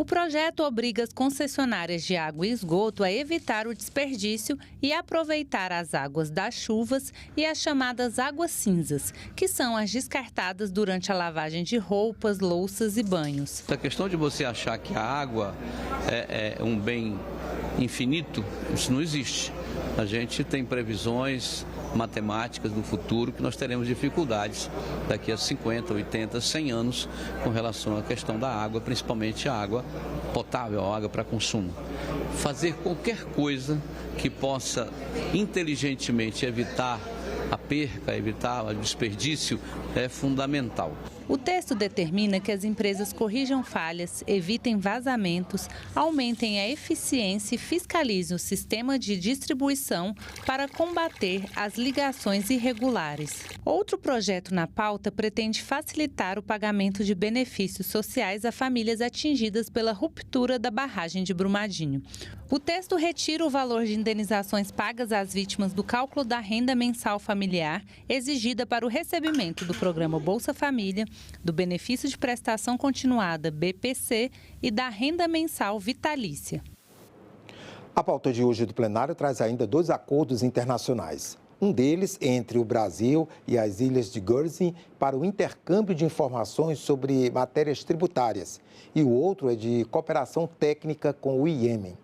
O projeto obriga as concessionárias de água e esgoto a evitar o desperdício e aproveitar as águas das chuvas e as chamadas águas cinzas, que são as descartadas durante a lavagem de roupas, louças e banhos. A questão de você achar que a água é um bem infinito, isso não existe. A gente tem previsões matemáticas no futuro que nós teremos dificuldades daqui a 50, 80, 100 anos com relação à questão da água, principalmente a água potável, a água para consumo. Fazer qualquer coisa que possa inteligentemente evitar a perca, evitar o desperdício é fundamental. O texto determina que as empresas corrijam falhas, evitem vazamentos, aumentem a eficiência e fiscalizem o sistema de distribuição para combater as ligações irregulares. Outro projeto na pauta pretende facilitar o pagamento de benefícios sociais a famílias atingidas pela ruptura da barragem de Brumadinho. O texto retira o valor de indenizações pagas às vítimas do cálculo da renda mensal familiar exigida para o recebimento do programa Bolsa Família, do benefício de prestação continuada BPC e da renda mensal vitalícia. A pauta de hoje do plenário traz ainda 2 acordos internacionais. Um deles entre o Brasil e as ilhas de Guernsey para o intercâmbio de informações sobre matérias tributárias. E o outro é de cooperação técnica com o Iêmen.